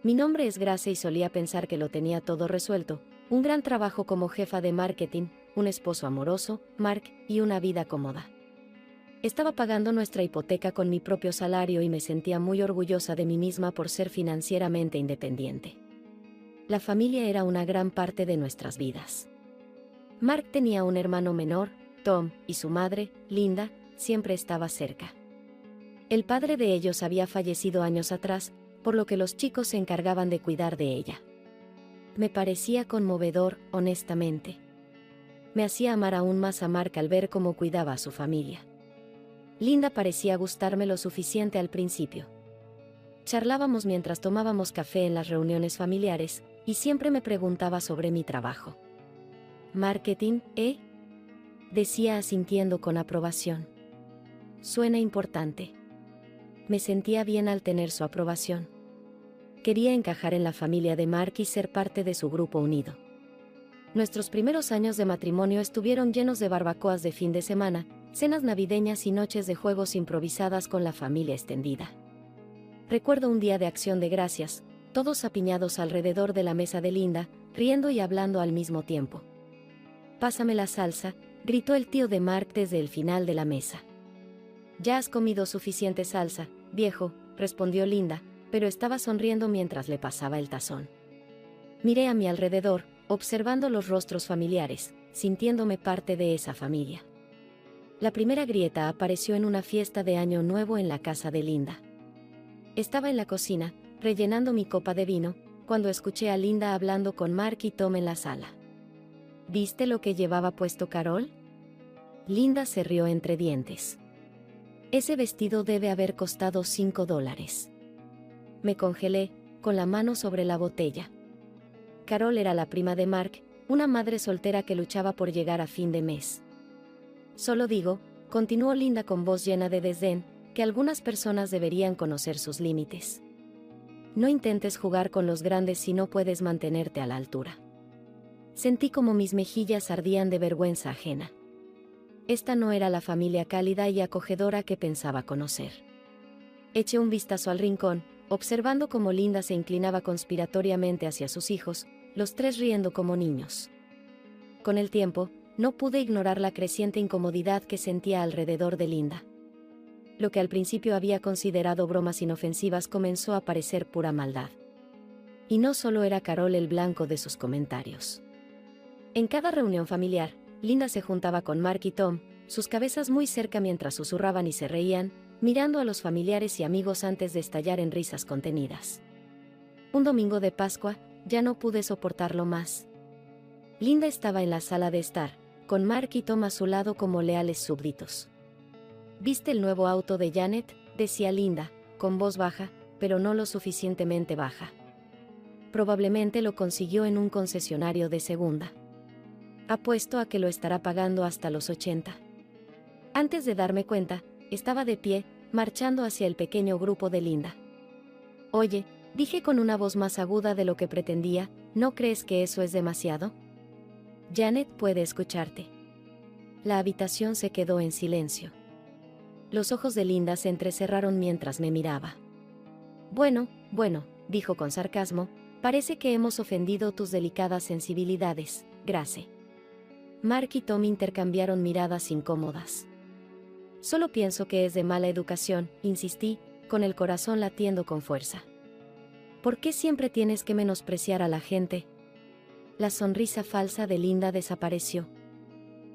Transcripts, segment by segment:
Mi nombre es Grace y solía pensar que lo tenía todo resuelto, un gran trabajo como jefa de marketing, un esposo amoroso, Mark, y una vida cómoda. Estaba pagando nuestra hipoteca con mi propio salario y me sentía muy orgullosa de mí misma por ser financieramente independiente. La familia era una gran parte de nuestras vidas. Mark tenía un hermano menor, Tom, y su madre, Linda, siempre estaba cerca. El padre de ellos había fallecido años atrás, por lo que los chicos se encargaban de cuidar de ella. Me parecía conmovedor, honestamente. Me hacía amar aún más a Mark al ver cómo cuidaba a su familia. Linda parecía gustarme lo suficiente al principio. Charlábamos mientras tomábamos café en las reuniones familiares, y siempre me preguntaba sobre mi trabajo. «¿Marketing, decía asintiendo con aprobación. «Suena importante». Me sentía bien al tener su aprobación. Quería encajar en la familia de Mark y ser parte de su grupo unido. Nuestros primeros años de matrimonio estuvieron llenos de barbacoas de fin de semana, cenas navideñas y noches de juegos improvisadas con la familia extendida. Recuerdo un día de Acción de Gracias, todos apiñados alrededor de la mesa de Linda, riendo y hablando al mismo tiempo. «Pásame la salsa», gritó el tío de Mark desde el final de la mesa. «Ya has comido suficiente salsa, viejo», respondió Linda, pero estaba sonriendo mientras le pasaba el tazón. Miré a mi alrededor, observando los rostros familiares, sintiéndome parte de esa familia. La primera grieta apareció en una fiesta de Año Nuevo en la casa de Linda. Estaba en la cocina, rellenando mi copa de vino, cuando escuché a Linda hablando con Mark y Tom en la sala. «¿Viste lo que llevaba puesto Carol?». Linda se rió entre dientes. «Ese vestido debe haber costado $5». Me congelé, con la mano sobre la botella. Carol era la prima de Mark, una madre soltera que luchaba por llegar a fin de mes. «Solo digo», continuó Linda con voz llena de desdén, «que algunas personas deberían conocer sus límites. No intentes jugar con los grandes si no puedes mantenerte a la altura». Sentí como mis mejillas ardían de vergüenza ajena. Esta no era la familia cálida y acogedora que pensaba conocer. Eché un vistazo al rincón, observando cómo Linda se inclinaba conspiratoriamente hacia sus hijos, los tres riendo como niños. Con el tiempo, no pude ignorar la creciente incomodidad que sentía alrededor de Linda. Lo que al principio había considerado bromas inofensivas comenzó a parecer pura maldad. Y no solo era Carol el blanco de sus comentarios. En cada reunión familiar, Linda se juntaba con Mark y Tom, sus cabezas muy cerca mientras susurraban y se reían, mirando a los familiares y amigos antes de estallar en risas contenidas. Un domingo de Pascua, ya no pude soportarlo más. Linda estaba en la sala de estar, con Mark y Tom a su lado como leales súbditos. «¿Viste el nuevo auto de Janet?», decía Linda, con voz baja, pero no lo suficientemente baja. «Probablemente lo consiguió en un concesionario de segunda. Apuesto a que lo estará pagando hasta los 80». Antes de darme cuenta, estaba de pie, marchando hacia el pequeño grupo de Linda. «Oye», dije con una voz más aguda de lo que pretendía, «¿no crees que eso es demasiado?». «Janet puede escucharte». La habitación se quedó en silencio. Los ojos de Linda se entrecerraron mientras me miraba. Bueno, dijo con sarcasmo, «parece que hemos ofendido tus delicadas sensibilidades, Grace». Mark y Tom intercambiaron miradas incómodas. «Solo pienso que es de mala educación», insistí, con el corazón latiendo con fuerza. «¿Por qué siempre tienes que menospreciar a la gente?». La sonrisa falsa de Linda desapareció.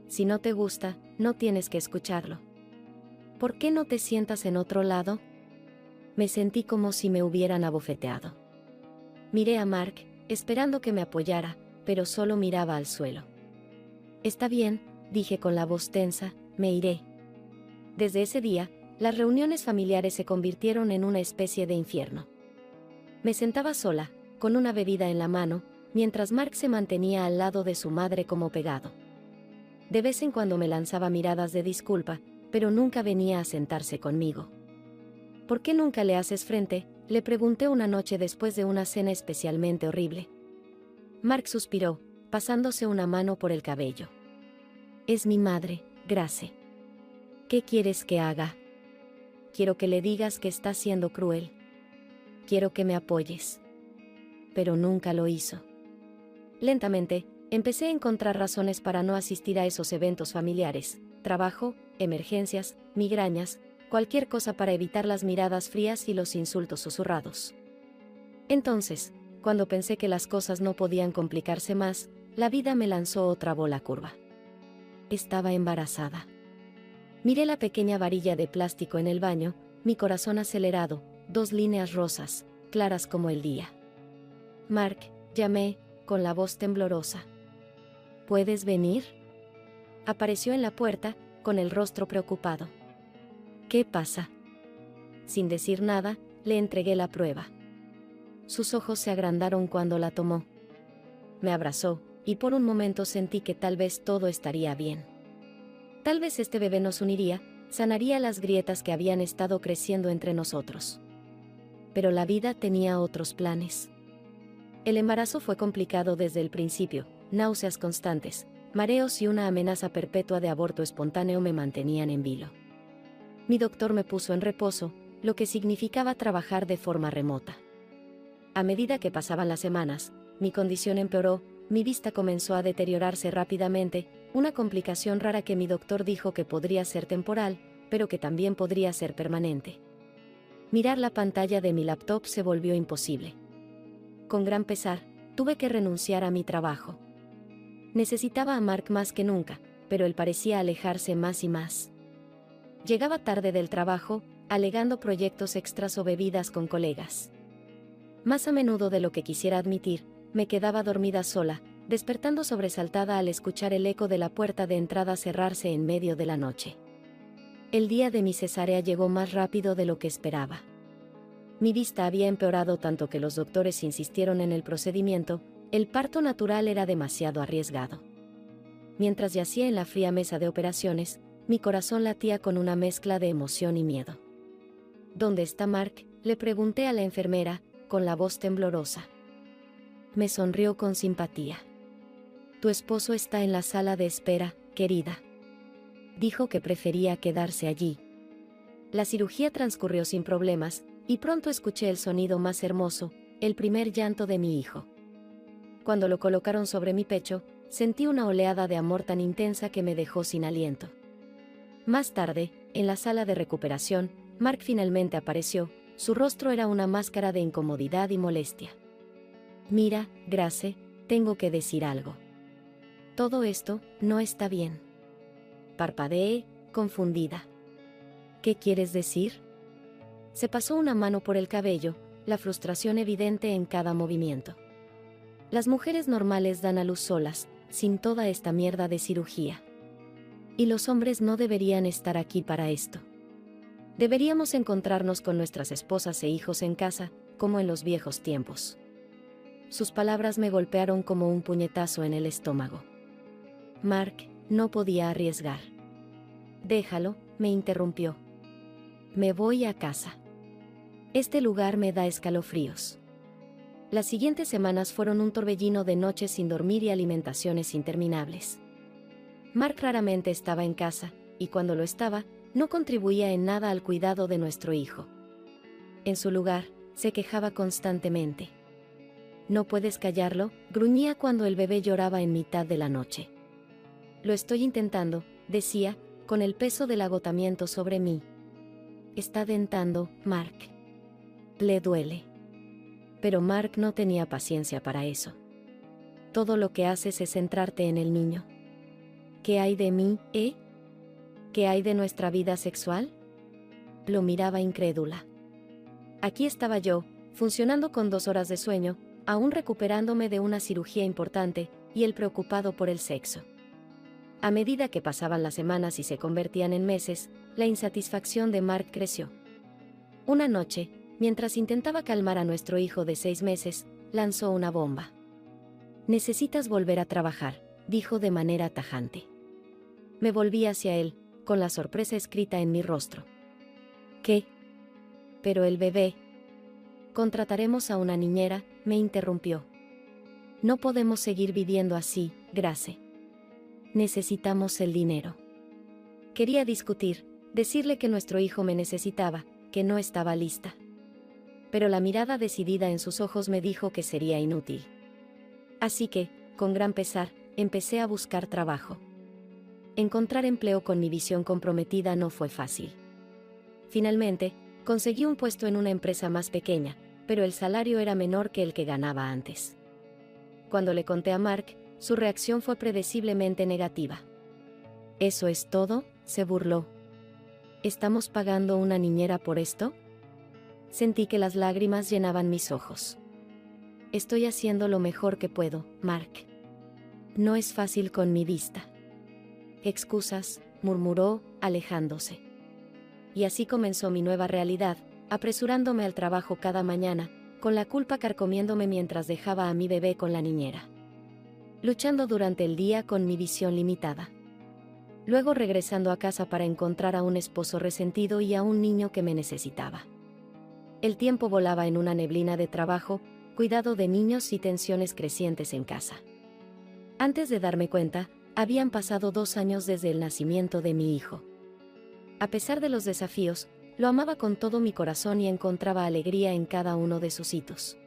«Si no te gusta, no tienes que escucharlo. ¿Por qué no te sientas en otro lado?». Me sentí como si me hubieran abofeteado. Miré a Mark, esperando que me apoyara, pero solo miraba al suelo. «Está bien», dije con la voz tensa, «me iré». Desde ese día, las reuniones familiares se convirtieron en una especie de infierno. Me sentaba sola, con una bebida en la mano, mientras Mark se mantenía al lado de su madre como pegado. De vez en cuando me lanzaba miradas de disculpa, pero nunca venía a sentarse conmigo. «¿Por qué nunca le haces frente?», le pregunté una noche después de una cena especialmente horrible. Mark suspiró, pasándose una mano por el cabello. «Es mi madre, Grace. ¿Qué quieres que haga?». «Quiero que le digas que está siendo cruel. Quiero que me apoyes». pero nunca lo hizo. Lentamente, empecé a encontrar razones para no asistir a esos eventos familiares: trabajo, emergencias, migrañas, cualquier cosa para evitar las miradas frías y los insultos susurrados. Entonces, cuando pensé que las cosas no podían complicarse más, la vida me lanzó otra bola curva. Estaba embarazada. Miré la pequeña varilla de plástico en el baño, mi corazón acelerado, 2 líneas rosas, claras como el día. Mark, llamé, con la voz temblorosa. ¿Puedes venir? Apareció en la puerta, con el rostro preocupado. ¿Qué pasa? Sin decir nada, le entregué la prueba. Sus ojos se agrandaron cuando la tomó. Me abrazó, y por un momento sentí que tal vez todo estaría bien. Tal vez este bebé nos uniría, sanaría las grietas que habían estado creciendo entre nosotros. Pero la vida tenía otros planes. El embarazo fue complicado desde el principio: náuseas constantes, mareos y una amenaza perpetua de aborto espontáneo me mantenían en vilo. Mi doctor me puso en reposo, lo que significaba trabajar de forma remota. A medida que pasaban las semanas, mi condición empeoró, mi vista comenzó a deteriorarse rápidamente, una complicación rara que mi doctor dijo que podría ser temporal, pero que también podría ser permanente. Mirar la pantalla de mi laptop se volvió imposible. Con gran pesar, tuve que renunciar a mi trabajo. Necesitaba a Mark más que nunca, pero él parecía alejarse más y más. Llegaba tarde del trabajo, alegando proyectos extras o bebidas con colegas. Más a menudo de lo que quisiera admitir, me quedaba dormida sola, despertando sobresaltada al escuchar el eco de la puerta de entrada cerrarse en medio de la noche. El día de mi cesárea llegó más rápido de lo que esperaba. Mi vista había empeorado tanto que los doctores insistieron en el procedimiento: el parto natural era demasiado arriesgado. Mientras yacía en la fría mesa de operaciones, mi corazón latía con una mezcla de emoción y miedo. ¿Dónde está Mark?, le pregunté a la enfermera, con la voz temblorosa. Me sonrió con simpatía. Tu esposo está en la sala de espera, querida. Dijo que prefería quedarse allí. La cirugía transcurrió sin problemas, y pronto escuché el sonido más hermoso: el primer llanto de mi hijo. Cuando lo colocaron sobre mi pecho, sentí una oleada de amor tan intensa que me dejó sin aliento. Más tarde, en la sala de recuperación, Mark finalmente apareció. Su rostro era una máscara de incomodidad y molestia. Mira, Grace, tengo que decir algo. Todo esto no está bien. Parpadeé, confundida. ¿Qué quieres decir? Se pasó una mano por el cabello, la frustración evidente en cada movimiento. Las mujeres normales dan a luz solas, sin toda esta mierda de cirugía. Y los hombres no deberían estar aquí para esto. Deberíamos encontrarnos con nuestras esposas e hijos en casa, como en los viejos tiempos. Sus palabras me golpearon como un puñetazo en el estómago. Mark no podía arriesgar. Déjalo, me interrumpió. Me voy a casa. Este lugar me da escalofríos. Las siguientes semanas fueron un torbellino de noches sin dormir y alimentaciones interminables. Mark raramente estaba en casa, y cuando lo estaba, no contribuía en nada al cuidado de nuestro hijo. En su lugar, se quejaba constantemente. ¿No puedes callarlo?, gruñía cuando el bebé lloraba en mitad de la noche. Lo estoy intentando, decía, con el peso del agotamiento sobre mí. Está dentando, Mark. Le duele. Pero Mark no tenía paciencia para eso. Todo lo que haces es centrarte en el niño. ¿Qué hay de mí, eh? ¿Qué hay de nuestra vida sexual? Lo miraba incrédula. Aquí estaba yo, funcionando con 2 horas de sueño, aún recuperándome de una cirugía importante, y él preocupado por el sexo. A medida que pasaban las semanas y se convertían en meses, la insatisfacción de Mark creció. Una noche, mientras intentaba calmar a nuestro hijo de 6 meses, lanzó una bomba. Necesitas volver a trabajar, dijo de manera tajante. Me volví hacia él, con la sorpresa escrita en mi rostro. ¿Qué? Pero el bebé. Contrataremos a una niñera, me interrumpió. No podemos seguir viviendo así, Grace. Necesitamos el dinero. Quería discutir, decirle que nuestro hijo me necesitaba, que no estaba lista. pero la mirada decidida en sus ojos me dijo que sería inútil. Así que, con gran pesar, empecé a buscar trabajo. Encontrar empleo con mi visión comprometida no fue fácil. Finalmente, conseguí un puesto en una empresa más pequeña, pero el salario era menor que el que ganaba antes. Cuando le conté a Mark, su reacción fue predeciblemente negativa. ¿Eso es todo?, se burló. ¿Estamos pagando una niñera por esto? Sentí que las lágrimas llenaban mis ojos. Estoy haciendo lo mejor que puedo, Mark. No es fácil con mi vista. Excusas, murmuró, alejándose. Y así comenzó mi nueva realidad, apresurándome al trabajo cada mañana, con la culpa carcomiéndome mientras dejaba a mi bebé con la niñera. Luchando durante el día con mi visión limitada. Luego regresando a casa para encontrar a un esposo resentido y a un niño que me necesitaba. El tiempo volaba en una neblina de trabajo, cuidado de niños y tensiones crecientes en casa. Antes de darme cuenta, habían pasado 2 años desde el nacimiento de mi hijo. A pesar de los desafíos, lo amaba con todo mi corazón y encontraba alegría en cada uno de sus hitos.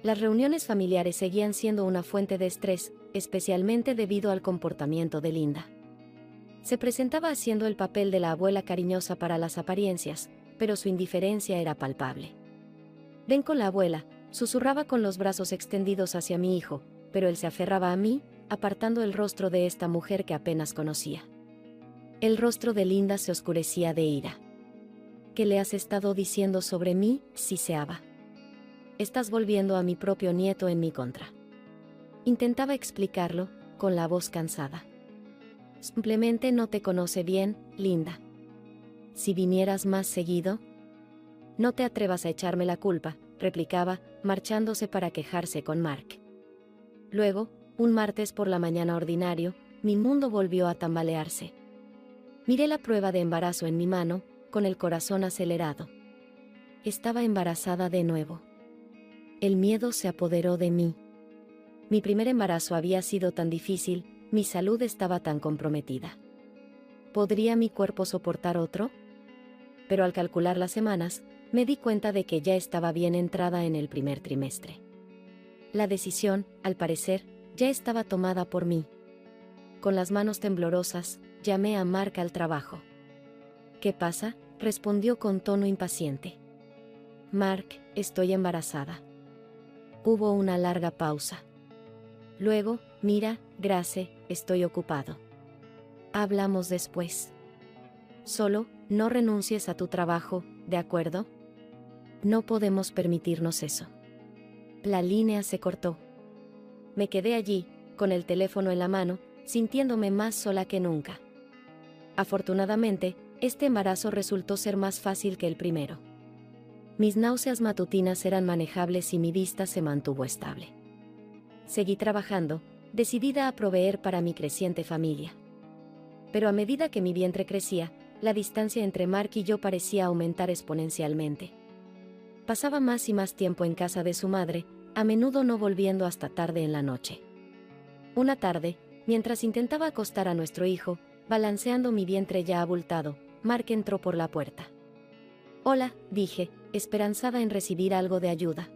Las reuniones familiares seguían siendo una fuente de estrés, especialmente debido al comportamiento de Linda. Se presentaba haciendo el papel de la abuela cariñosa para las apariencias, pero su indiferencia era palpable. «Ven con la abuela», susurraba con los brazos extendidos hacia mi hijo, pero él se aferraba a mí, apartando el rostro de esta mujer que apenas conocía. El rostro de Linda se oscurecía de ira. «¿Qué le has estado diciendo sobre mí?», siseaba. «Estás volviendo a mi propio nieto en mi contra». Intentaba explicarlo, con la voz cansada. «Simplemente no te conoce bien, Linda. Si vinieras más seguido». «No te atrevas a echarme la culpa», replicaba, marchándose para quejarse con Mark. Luego, un martes por la mañana ordinario, mi mundo volvió a tambalearse. Miré la prueba de embarazo en mi mano, con el corazón acelerado. Estaba embarazada de nuevo. El miedo se apoderó de mí. Mi primer embarazo había sido tan difícil, mi salud estaba tan comprometida. ¿Podría mi cuerpo soportar otro? Pero al calcular las semanas, me di cuenta de que ya estaba bien entrada en el primer trimestre. La decisión, al parecer, ya estaba tomada por mí. Con las manos temblorosas, llamé a Mark al trabajo. «¿Qué pasa?», respondió con tono impaciente. «Mark, estoy embarazada». Hubo una larga pausa. Luego, «Mira, Grace, estoy ocupado. Hablamos después. Solo, no renuncies a tu trabajo, ¿de acuerdo? No podemos permitirnos eso». La línea se cortó. Me quedé allí, con el teléfono en la mano, sintiéndome más sola que nunca. Afortunadamente, este embarazo resultó ser más fácil que el primero. Mis náuseas matutinas eran manejables y mi vista se mantuvo estable. Seguí trabajando, decidida a proveer para mi creciente familia. Pero a medida que mi vientre crecía, la distancia entre Mark y yo parecía aumentar exponencialmente. Pasaba más y más tiempo en casa de su madre, a menudo no volviendo hasta tarde en la noche. Una tarde, mientras intentaba acostar a nuestro hijo, balanceando mi vientre ya abultado, Mark entró por la puerta. «Hola», dije, esperanzada en recibir algo de ayuda.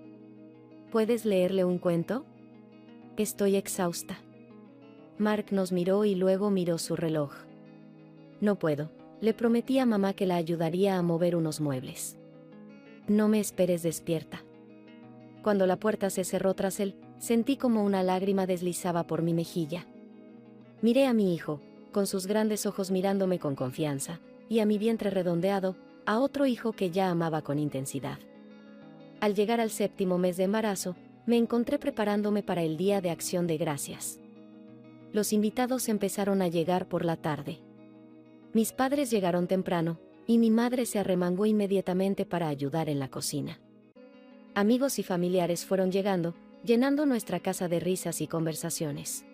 «¿Puedes leerle un cuento? Estoy exhausta». Mark nos miró y luego miró su reloj. «No puedo, le prometí a mamá que la ayudaría a mover unos muebles». «No me esperes despierta». Cuando la puerta se cerró tras él, sentí como una lágrima deslizaba por mi mejilla. Miré a mi hijo, con sus grandes ojos mirándome con confianza, y a mi vientre redondeado, a otro hijo que ya amaba con intensidad. Al llegar al 7º mes de embarazo, me encontré preparándome para el Día de Acción de Gracias. Los invitados empezaron a llegar por la tarde. Mis padres llegaron temprano, y mi madre se arremangó inmediatamente para ayudar en la cocina. Amigos y familiares fueron llegando, llenando nuestra casa de risas y conversaciones.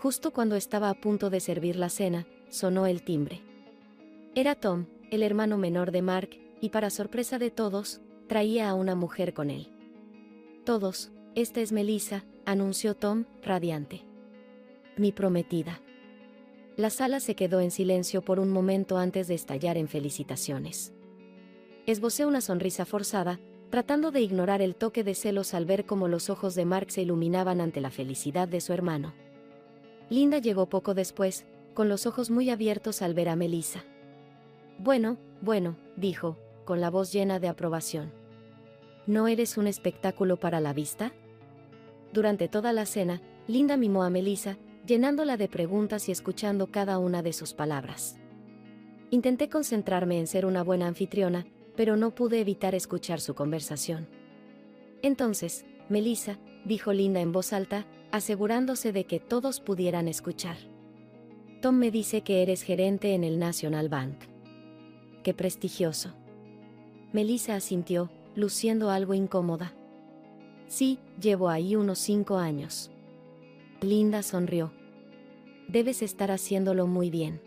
Justo cuando estaba a punto de servir la cena, sonó el timbre. Era Tom, el hermano menor de Mark, y para sorpresa de todos, traía a una mujer con él. «Todos, esta es Melissa», anunció Tom, radiante. «Mi prometida». La sala se quedó en silencio por un momento antes de estallar en felicitaciones. Esbocé una sonrisa forzada, tratando de ignorar el toque de celos al ver cómo los ojos de Mark se iluminaban ante la felicidad de su hermano. Linda llegó poco después, con los ojos muy abiertos al ver a Melissa. Bueno, dijo, con la voz llena de aprobación. ¿No eres un espectáculo para la vista? Durante toda la cena, Linda mimó a Melissa, llenándola de preguntas y escuchando cada una de sus palabras. Intenté concentrarme en ser una buena anfitriona, pero no pude evitar escuchar su conversación. Entonces, Melissa, dijo Linda en voz alta, asegurándose de que todos pudieran escuchar. Tom me dice que eres gerente en el National Bank. ¡Qué prestigioso! Melissa asintió, luciendo algo incómoda. Sí, llevo ahí unos 5 años. Linda sonrió. Debes estar haciéndolo muy bien.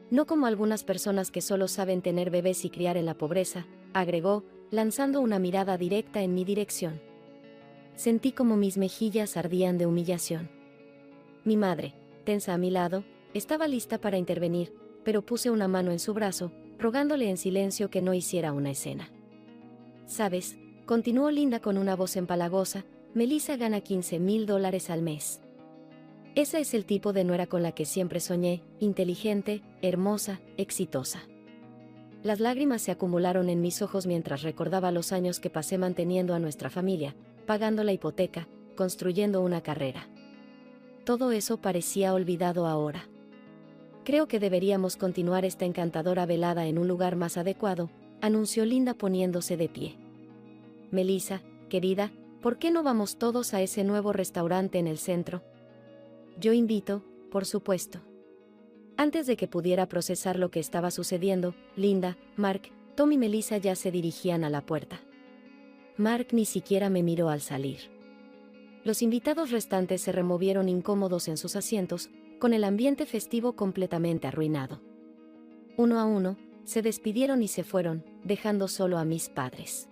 No como algunas personas que solo saben tener bebés y criar en la pobreza, agregó, lanzando una mirada directa en mi dirección. Sentí como mis mejillas ardían de humillación. Mi madre, tensa a mi lado, estaba lista para intervenir, pero puse una mano en su brazo, rogándole en silencio que no hiciera una escena. ¿Sabes?, continuó Linda con una voz empalagosa, Melissa gana $15,000 al mes. Ese es el tipo de nuera con la que siempre soñé, inteligente, hermosa, exitosa. Las lágrimas se acumularon en mis ojos mientras recordaba los años que pasé manteniendo a nuestra familia, pagando la hipoteca, construyendo una carrera. Todo eso parecía olvidado ahora. Creo que deberíamos continuar esta encantadora velada en un lugar más adecuado, anunció Linda poniéndose de pie. Melissa, querida, ¿por qué no vamos todos a ese nuevo restaurante en el centro? Yo invito, por supuesto. Antes de que pudiera procesar lo que estaba sucediendo, Linda, Mark, Tom y Melissa ya se dirigían a la puerta. Mark ni siquiera me miró al salir. Los invitados restantes se removieron incómodos en sus asientos, con el ambiente festivo completamente arruinado. Uno a uno, se despidieron y se fueron, dejando solo a mis padres.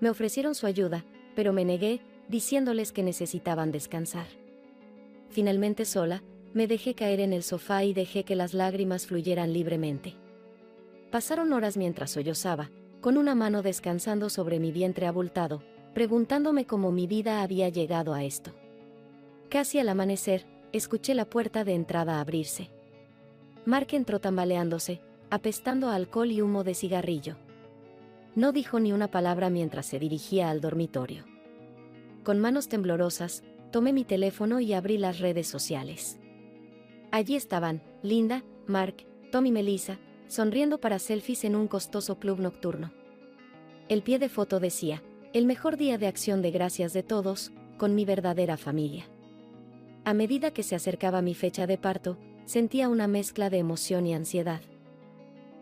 Me ofrecieron su ayuda, pero me negué, diciéndoles que necesitaban descansar. Finalmente sola, me dejé caer en el sofá y dejé que las lágrimas fluyeran libremente. Pasaron horas mientras sollozaba, con una mano descansando sobre mi vientre abultado, preguntándome cómo mi vida había llegado a esto. Casi al amanecer, escuché la puerta de entrada abrirse. Mark entró tambaleándose, apestando a alcohol y humo de cigarrillo. No dijo ni una palabra mientras se dirigía al dormitorio. Con manos temblorosas, tomé mi teléfono y abrí las redes sociales. Allí estaban, Linda, Mark, Tom y Melissa, sonriendo para selfies en un costoso club nocturno. El pie de foto decía, el mejor día de acción de gracias de todos, con mi verdadera familia. A medida que se acercaba mi fecha de parto, sentía una mezcla de emoción y ansiedad.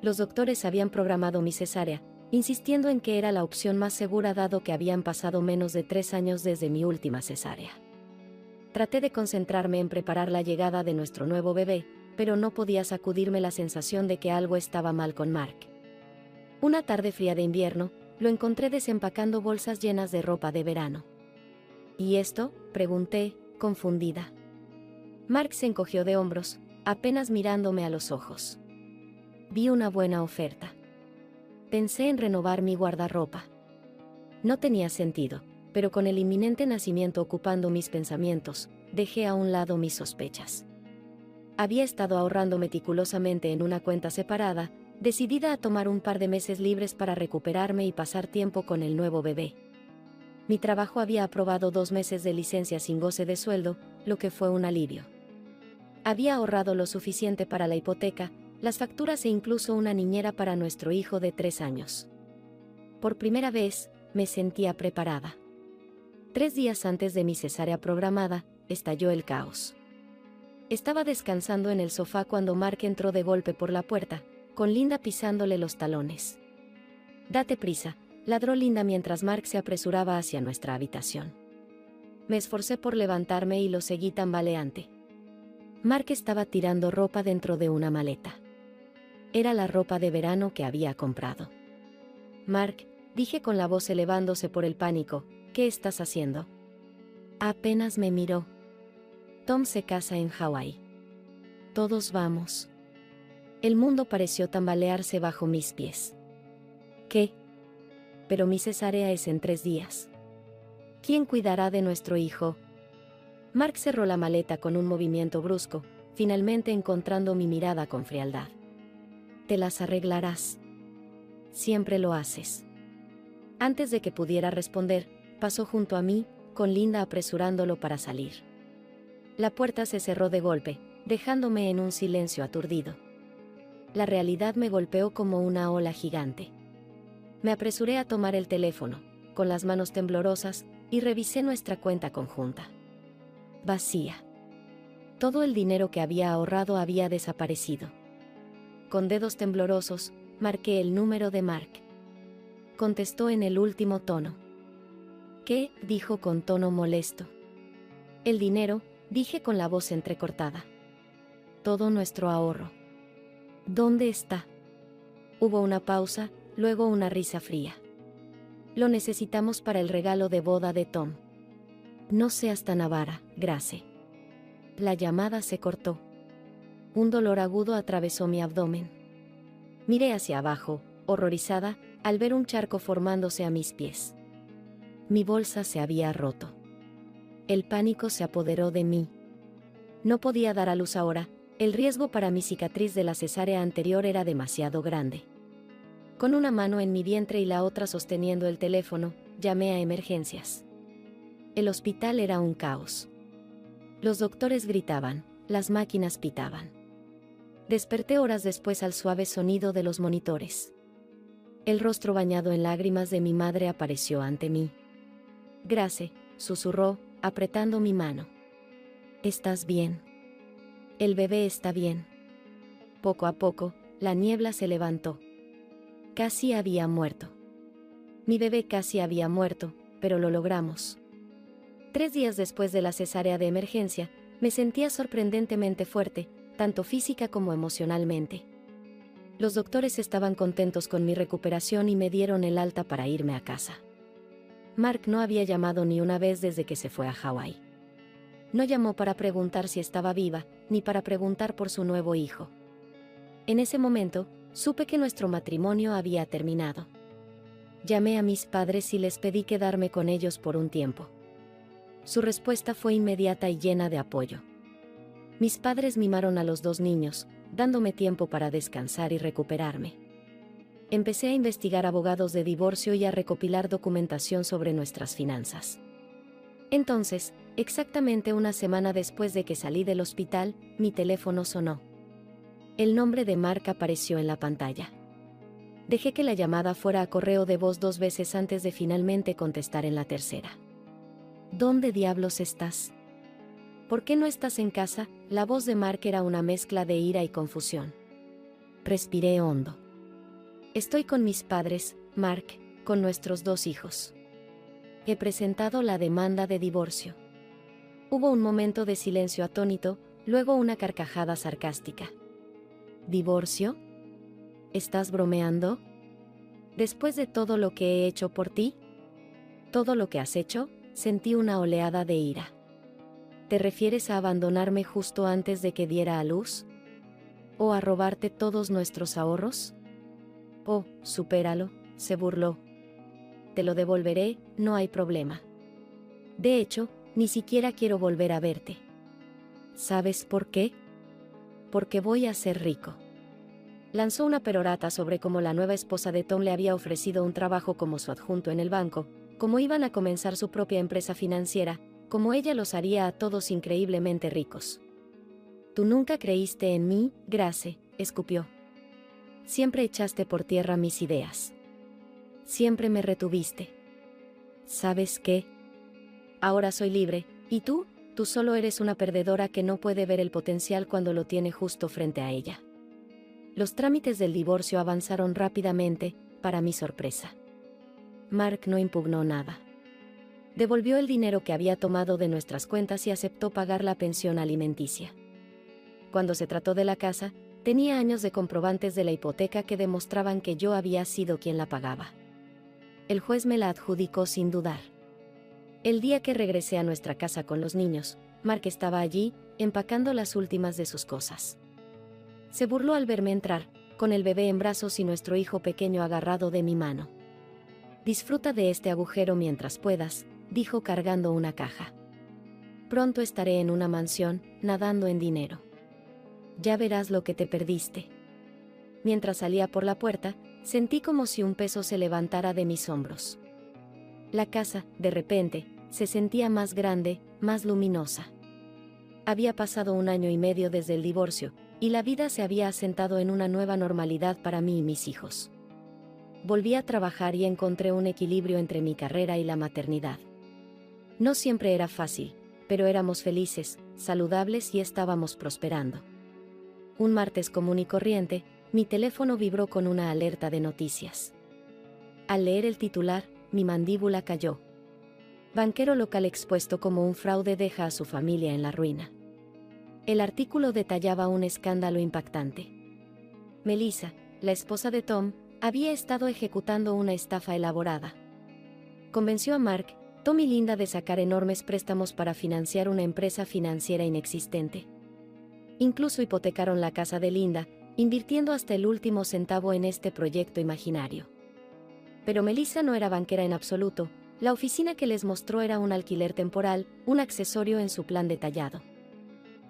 Los doctores habían programado mi cesárea, insistiendo en que era la opción más segura dado que habían pasado menos de 3 años desde mi última cesárea. Traté de concentrarme en preparar la llegada de nuestro nuevo bebé, pero no podía sacudirme la sensación de que algo estaba mal con Mark. Una tarde fría de invierno, lo encontré desempacando bolsas llenas de ropa de verano. ¿Y esto?, pregunté, confundida. Mark se encogió de hombros, apenas mirándome a los ojos. Vi una buena oferta. Pensé en renovar mi guardarropa. No tenía sentido, pero con el inminente nacimiento ocupando mis pensamientos, dejé a un lado mis sospechas. Había estado ahorrando meticulosamente en una cuenta separada, decidida a tomar un par de meses libres para recuperarme y pasar tiempo con el nuevo bebé. Mi trabajo había aprobado 2 meses de licencia sin goce de sueldo, lo que fue un alivio. Había ahorrado lo suficiente para la hipoteca, las facturas e incluso una niñera para nuestro hijo de 3 años. Por primera vez, me sentía preparada. 3 días antes de mi cesárea programada, estalló el caos. Estaba descansando en el sofá cuando Mark entró de golpe por la puerta, con Linda pisándole los talones. «Date prisa», ladró Linda mientras Mark se apresuraba hacia nuestra habitación. Me esforcé por levantarme y lo seguí tambaleante. Mark estaba tirando ropa dentro de una maleta. Era la ropa de verano que había comprado. «Mark», dije con la voz elevándose por el pánico, «¿qué estás haciendo?» Apenas me miró. Tom se casa en Hawái. Todos vamos. El mundo pareció tambalearse bajo mis pies. ¿Qué? Pero mi cesárea es en 3 días. ¿Quién cuidará de nuestro hijo? Mark cerró la maleta con un movimiento brusco, finalmente encontrando mi mirada con frialdad. Te las arreglarás. Siempre lo haces. Antes de que pudiera responder, pasó junto a mí, con Linda apresurándolo para salir. La puerta se cerró de golpe, dejándome en un silencio aturdido. La realidad me golpeó como una ola gigante. Me apresuré a tomar el teléfono, con las manos temblorosas, y revisé nuestra cuenta conjunta. Vacía. Todo el dinero que había ahorrado había desaparecido. Con dedos temblorosos, marqué el número de Mark. Contestó en el último tono. ¿Qué?, dijo con tono molesto. El dinero, dije con la voz entrecortada. Todo nuestro ahorro. ¿Dónde está? Hubo una pausa, luego una risa fría. Lo necesitamos para el regalo de boda de Tom. No seas tan avara, Grace. La llamada se cortó. Un dolor agudo atravesó mi abdomen. Miré hacia abajo, horrorizada, al ver un charco formándose a mis pies. Mi bolsa se había roto. El pánico se apoderó de mí. No podía dar a luz ahora, el riesgo para mi cicatriz de la cesárea anterior era demasiado grande. Con una mano en mi vientre y la otra sosteniendo el teléfono, llamé a emergencias. El hospital era un caos. Los doctores gritaban, las máquinas pitaban. Desperté horas después al suave sonido de los monitores. El rostro bañado en lágrimas de mi madre apareció ante mí. Grace, susurró, apretando mi mano. ¿Estás bien? El bebé está bien. Poco a poco, la niebla se levantó. Casi había muerto. Mi bebé casi había muerto, pero lo logramos. 3 días después de la cesárea de emergencia, me sentía sorprendentemente fuerte, tanto física como emocionalmente. Los doctores estaban contentos con mi recuperación y me dieron el alta para irme a casa. Mark no había llamado ni una vez desde que se fue a Hawái. No llamó para preguntar si estaba viva, ni para preguntar por su nuevo hijo. En ese momento, supe que nuestro matrimonio había terminado. Llamé a mis padres y les pedí quedarme con ellos por un tiempo. Su respuesta fue inmediata y llena de apoyo. Mis padres mimaron a los 2 niños, dándome tiempo para descansar y recuperarme. Empecé a investigar abogados de divorcio y a recopilar documentación sobre nuestras finanzas. Entonces, exactamente una semana después de que salí del hospital, mi teléfono sonó. El nombre de Mark apareció en la pantalla. Dejé que la llamada fuera a correo de voz 2 veces antes de finalmente contestar en la tercera. ¿Dónde diablos estás? ¿Por qué no estás en casa? La voz de Mark era una mezcla de ira y confusión. Respiré hondo. Estoy con mis padres, Mark, con nuestros 2 hijos. He presentado la demanda de divorcio. Hubo un momento de silencio atónito, luego una carcajada sarcástica. ¿Divorcio? ¿Estás bromeando? ¿Después de todo lo que he hecho por ti? ¿Todo lo que has hecho? Sentí una oleada de ira. ¿Te refieres a abandonarme justo antes de que diera a luz? ¿O a robarte todos nuestros ahorros? Oh, supéralo, se burló. Te lo devolveré, no hay problema. De hecho, ni siquiera quiero volver a verte. ¿Sabes por qué? Porque voy a ser rico. Lanzó una perorata sobre cómo la nueva esposa de Tom le había ofrecido un trabajo como su adjunto en el banco, cómo iban a comenzar su propia empresa financiera, cómo ella los haría a todos increíblemente ricos. Tú nunca creíste en mí, Grace, escupió. Siempre echaste por tierra mis ideas. Siempre me retuviste. ¿Sabes qué? Ahora soy libre, ¿y tú? Tú solo eres una perdedora que no puede ver el potencial cuando lo tiene justo frente a ella. Los trámites del divorcio avanzaron rápidamente, para mi sorpresa. Mark no impugnó nada. Devolvió el dinero que había tomado de nuestras cuentas y aceptó pagar la pensión alimenticia. Cuando se trató de la casa, tenía años de comprobantes de la hipoteca que demostraban que yo había sido quien la pagaba. El juez me la adjudicó sin dudar. El día que regresé a nuestra casa con los niños, Mark estaba allí, empacando las últimas de sus cosas. Se burló al verme entrar, con el bebé en brazos y nuestro hijo pequeño agarrado de mi mano. Disfruta de este agujero mientras puedas, dijo cargando una caja. Pronto estaré en una mansión, nadando en dinero. Ya verás lo que te perdiste. Mientras salía por la puerta, sentí como si un peso se levantara de mis hombros. La casa, de repente, se sentía más grande, más luminosa. Había pasado 1 año y medio desde el divorcio, y la vida se había asentado en una nueva normalidad para mí y mis hijos. Volví a trabajar y encontré un equilibrio entre mi carrera y la maternidad. No siempre era fácil, pero éramos felices, saludables y estábamos prosperando. Un martes común y corriente, mi teléfono vibró con una alerta de noticias. Al leer el titular, mi mandíbula cayó. Banquero local expuesto como un fraude deja a su familia en la ruina. El artículo detallaba un escándalo impactante. Melissa, la esposa de Tom, había estado ejecutando una estafa elaborada. Convenció a Mark, Tom y Linda de sacar enormes préstamos para financiar una empresa financiera inexistente. Incluso hipotecaron la casa de Linda, invirtiendo hasta el último centavo en este proyecto imaginario. Pero Melissa no era banquera en absoluto. La oficina que les mostró era un alquiler temporal, un accesorio en su plan detallado.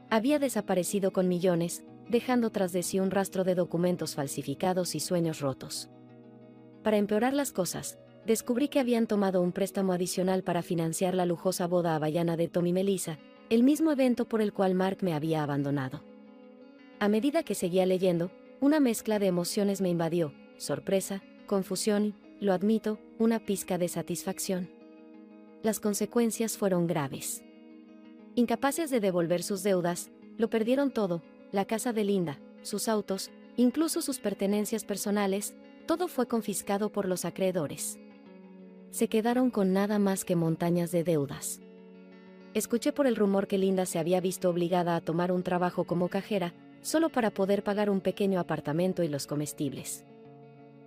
Había desaparecido con millones, dejando tras de sí un rastro de documentos falsificados y sueños rotos. Para empeorar las cosas, descubrí que habían tomado un préstamo adicional para financiar la lujosa boda hawaiana de Tom y Melissa, el mismo evento por el cual Mark me había abandonado. A medida que seguía leyendo, una mezcla de emociones me invadió: sorpresa, confusión y, lo admito, una pizca de satisfacción. Las consecuencias fueron graves. Incapaces de devolver sus deudas, lo perdieron todo: la casa de Linda, sus autos, incluso sus pertenencias personales, todo fue confiscado por los acreedores. Se quedaron con nada más que montañas de deudas. Escuché por el rumor que Linda se había visto obligada a tomar un trabajo como cajera, solo para poder pagar un pequeño apartamento y los comestibles.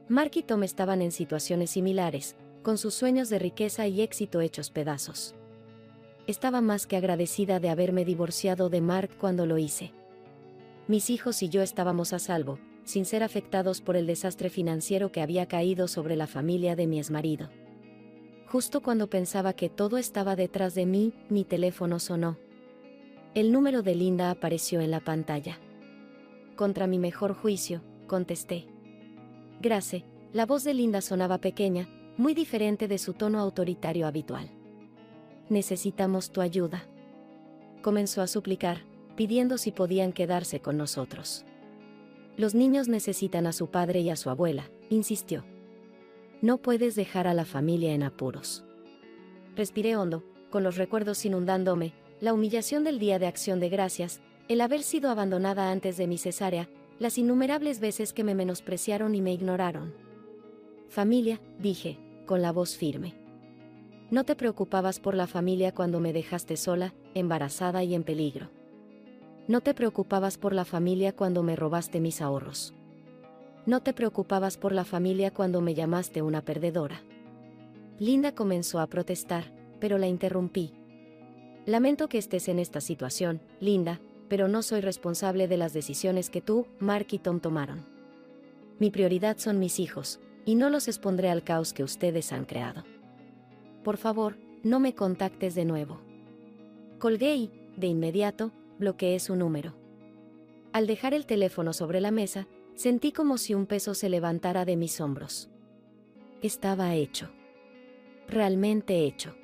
Mark y Tom estaban en situaciones similares, con sus sueños de riqueza y éxito hechos pedazos. Estaba más que agradecida de haberme divorciado de Mark cuando lo hice. Mis hijos y yo estábamos a salvo, sin ser afectados por el desastre financiero que había caído sobre la familia de mi exmarido. Justo cuando pensaba que todo estaba detrás de mí, mi teléfono sonó. El número de Linda apareció en la pantalla. Contra mi mejor juicio, contesté. Grace, la voz de Linda sonaba pequeña, muy diferente de su tono autoritario habitual. Necesitamos tu ayuda. Comenzó a suplicar, pidiendo si podían quedarse con nosotros. Los niños necesitan a su padre y a su abuela, insistió. No puedes dejar a la familia en apuros. Respiré hondo, con los recuerdos inundándome, la humillación del Día de Acción de Gracias, el haber sido abandonada antes de mi cesárea, las innumerables veces que me menospreciaron y me ignoraron. Familia, dije, con la voz firme. No te preocupabas por la familia cuando me dejaste sola, embarazada y en peligro. No te preocupabas por la familia cuando me robaste mis ahorros. No te preocupabas por la familia cuando me llamaste una perdedora. Linda comenzó a protestar, pero la interrumpí. Lamento que estés en esta situación, Linda, pero no soy responsable de las decisiones que tú, Mark y Tom tomaron. Mi prioridad son mis hijos, y no los expondré al caos que ustedes han creado. Por favor, no me contactes de nuevo. Colgué y, de inmediato, bloqueé su número. Al dejar el teléfono sobre la mesa, sentí como si un peso se levantara de mis hombros. Estaba hecho. Realmente hecho.